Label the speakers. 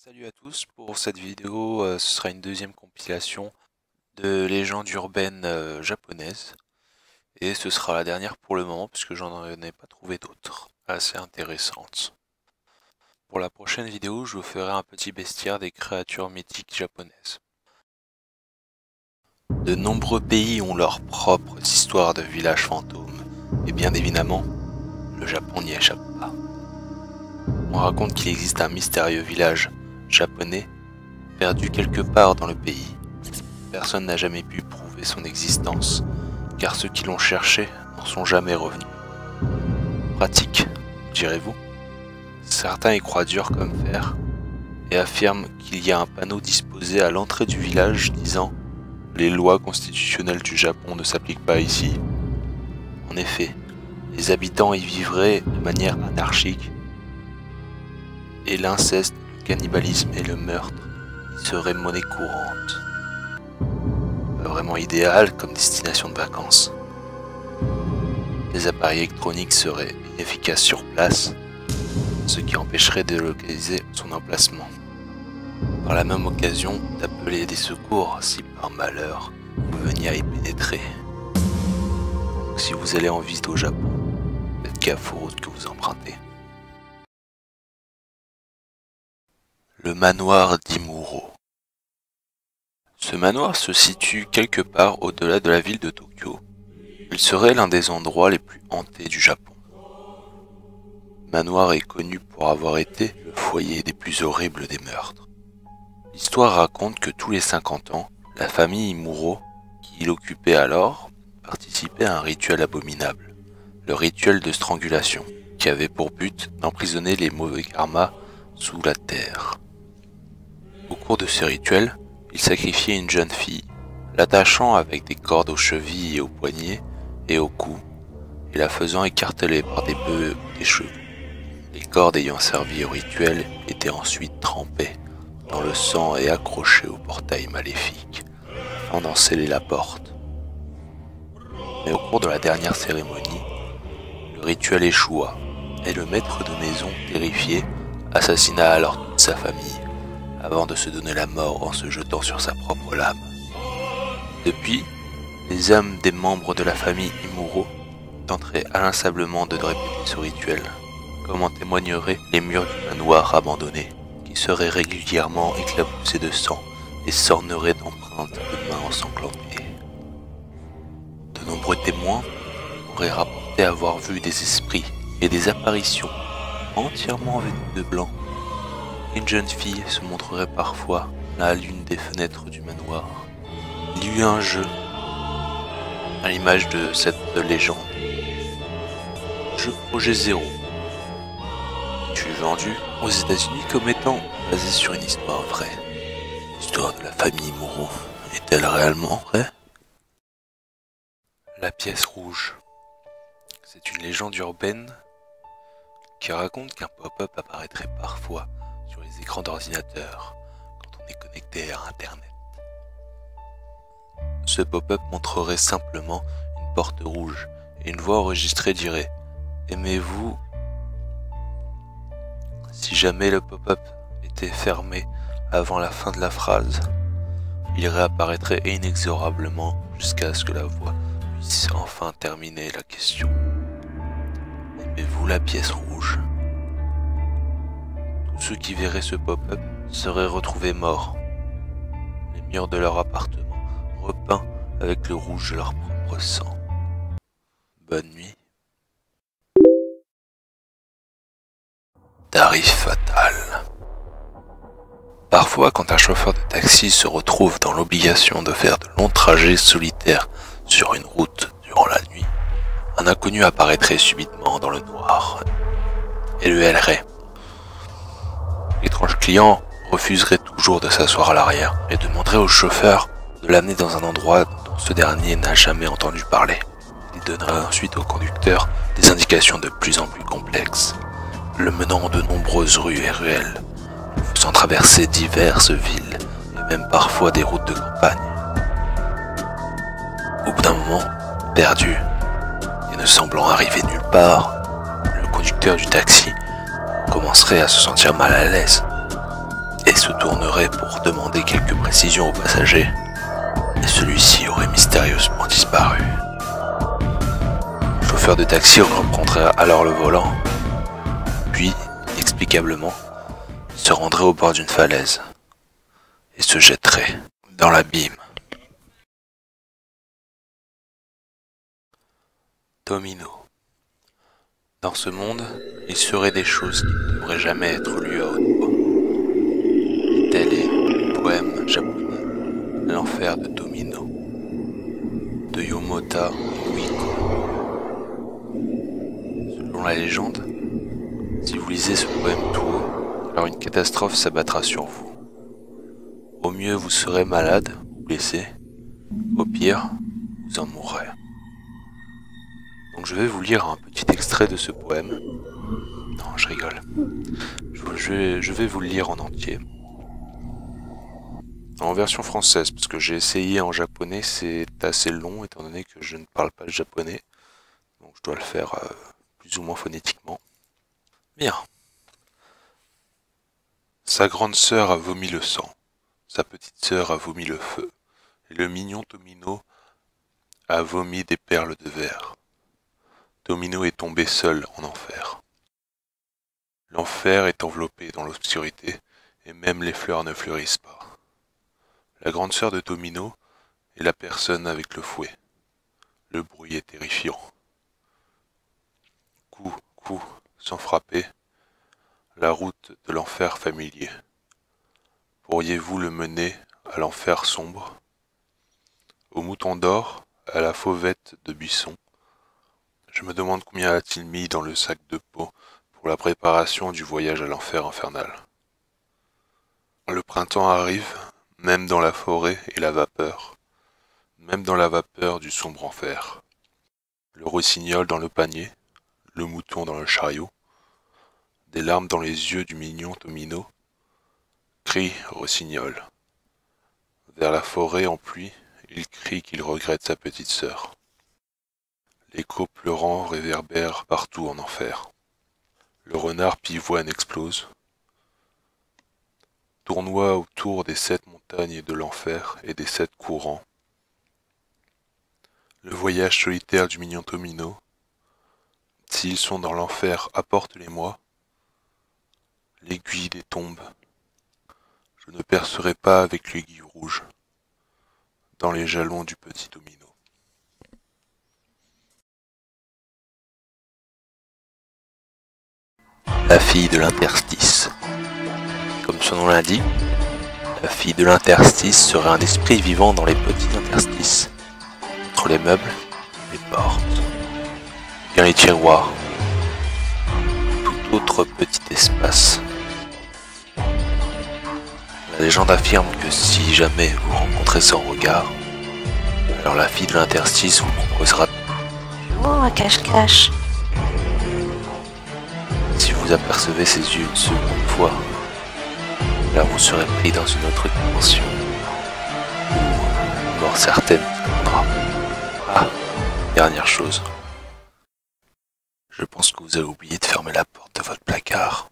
Speaker 1: Salut à tous, pour cette vidéo, ce sera une deuxième compilation de légendes urbaines japonaises. Et ce sera la dernière pour le moment, puisque j'en ai pas trouvé d'autres assez intéressantes. Pour la prochaine vidéo, je vous ferai un petit bestiaire des créatures mythiques japonaises. De nombreux pays ont leurs propres histoires de villages fantômes, et bien évidemment, le Japon n'y échappe pas. On raconte qu'il existe un mystérieux village japonais perdu quelque part dans le pays. Personne n'a jamais pu prouver son existence, car ceux qui l'ont cherché n'en sont jamais revenus. Pratique, direz-vous? Certains y croient dur comme fer, et affirment qu'il y a un panneau disposé à l'entrée du village disant « Les lois constitutionnelles du Japon ne s'appliquent pas ici ». En effet, les habitants y vivraient de manière anarchique, et l'inceste, le cannibalisme et le meurtre y seraient monnaie courante. Pas vraiment idéal comme destination de vacances. Les appareils électroniques seraient inefficaces sur place, ce qui empêcherait de localiser son emplacement. Par la même occasion, d'appeler des secours si par malheur vous veniez à y pénétrer. Donc, si vous allez en visite au Japon, faites gaffe aux routes que vous empruntez. Le manoir d'Imuro. Ce manoir se situe quelque part au-delà de la ville de Tokyo. Il serait l'un des endroits les plus hantés du Japon. Le manoir est connu pour avoir été le foyer des plus horribles des meurtres. L'histoire raconte que tous les 50 ans, la famille Imuro, qui l'occupait alors, participait à un rituel abominable, le rituel de strangulation, qui avait pour but d'emprisonner les mauvais karmas sous la terre. Au cours de ce rituel, il sacrifiait une jeune fille, l'attachant avec des cordes aux chevilles et aux poignets et au cou, et la faisant écarteler par des bœufs ou des chevaux. Les cordes ayant servi au rituel étaient ensuite trempées dans le sang et accrochées au portail maléfique, afin d'en sceller la porte. Mais au cours de la dernière cérémonie, le rituel échoua, et le maître de maison, terrifié, assassina alors toute sa famille, avant de se donner la mort en se jetant sur sa propre lame. Depuis, les âmes des membres de la famille Imuro tenteraient inlassablement de répéter ce rituel, comme en témoigneraient les murs du manoir abandonné, qui seraient régulièrement éclaboussés de sang et s'orneraient d'empreintes de mains ensanglantées. De nombreux témoins auraient rapporté avoir vu des esprits et des apparitions entièrement vêtues de blanc. Une jeune fille se montrerait parfois à l'une des fenêtres du manoir. Il y eut un jeu, à l'image de cette légende. Jeu Projet Zéro. Il fut vendu aux États-Unis comme étant basé sur une histoire vraie. L'histoire de la famille Imuro est-elle réellement vraie? La pièce rouge. C'est une légende urbaine qui raconte qu'un pop-up apparaîtrait parfois sur les écrans d'ordinateur quand on est connecté à Internet. Ce pop-up montrerait simplement une porte rouge et une voix enregistrée dirait « Aimez-vous ?» Si jamais le pop-up était fermé avant la fin de la phrase, il réapparaîtrait inexorablement jusqu'à ce que la voix puisse enfin terminer la question. Aimez-vous la pièce rouge? Tous ceux qui verraient ce pop-up seraient retrouvés morts, les murs de leur appartement repeints avec le rouge de leur propre sang. Bonne nuit. Tarif fatal. Parfois, quand un chauffeur de taxi se retrouve dans l'obligation de faire de longs trajets solitaires sur une route durant la nuit, un inconnu apparaîtrait subitement dans le noir et le hélerait. L'étrange client refuserait toujours de s'asseoir à l'arrière et demanderait au chauffeur de l'amener dans un endroit dont ce dernier n'a jamais entendu parler. Il donnerait ensuite au conducteur des indications de plus en plus complexes, le menant de nombreuses rues et ruelles, faisant traverser diverses villes et même parfois des routes de campagne. Au bout d'un moment, perdu et ne semblant arriver nulle part, le conducteur du taxi commencerait à se sentir mal à l'aise et se tournerait pour demander quelques précisions au passager, et celui-ci aurait mystérieusement disparu. Le chauffeur de taxi reprendrait alors le volant, puis, inexplicablement, se rendrait au bord d'une falaise et se jetterait dans l'abîme. Tomino. Dans ce monde, il serait des choses qui ne devraient jamais être lues à haute voix. Tel est le poème japonais L'enfer de Tomino de Yomota Inuiko. Selon la légende, si vous lisez ce poème tout haut, alors une catastrophe s'abattra sur vous. Au mieux, vous serez malade ou blessé. Au pire, vous en mourrez. Donc je vais vous lire un petit extrait de ce poème. Non, je rigole. Je vais vous le lire en entier. En version française, parce que j'ai essayé en japonais, c'est assez long étant donné que je ne parle pas le japonais. Donc je dois le faire plus ou moins phonétiquement. Bien. Sa grande sœur a vomi le sang. Sa petite sœur a vomi le feu. Et le mignon Tomino a vomi des perles de verre. Tomino est tombé seul en enfer. L'enfer est enveloppé dans l'obscurité, et même les fleurs ne fleurissent pas. La grande sœur de Tomino est la personne avec le fouet. Le bruit est terrifiant. Coup, sans frapper, la route de l'enfer familier. Pourriez-vous le mener à l'enfer sombre? Au mouton d'or, à la fauvette de buisson. Je me demande combien a-t-il mis dans le sac de peau pour la préparation du voyage à l'enfer infernal. Le printemps arrive, même dans la forêt et la vapeur, même dans la vapeur du sombre enfer. Le rossignol dans le panier, le mouton dans le chariot, des larmes dans les yeux du mignon Tomino. Crie, rossignol. Vers la forêt en pluie, il crie qu'il regrette sa petite sœur. L'écho pleurant réverbère partout en enfer. Le renard pivoine explose. Tournoie autour des 7 montagnes de l'enfer et des 7 courants. Le voyage solitaire du mignon Tomino. S'ils sont dans l'enfer, apporte-les-moi. L'aiguille des tombes. Je ne percerai pas avec l'aiguille rouge dans les jalons du petit Tomino. La fille de l'interstice. Comme son nom l'indique, la fille de l'interstice serait un esprit vivant dans les petits interstices, entre les meubles, les portes, bien les tiroirs, tout autre petit espace. La légende affirme que si jamais vous rencontrez son regard, alors la fille de l'interstice vous proposera
Speaker 2: Oh, cache-cache.
Speaker 1: Si vous apercevez ses yeux une seconde fois, alors vous serez pris dans une autre dimension, où mort certaine viendra. Ah, dernière chose. Je pense que vous avez oublié de fermer la porte de votre placard.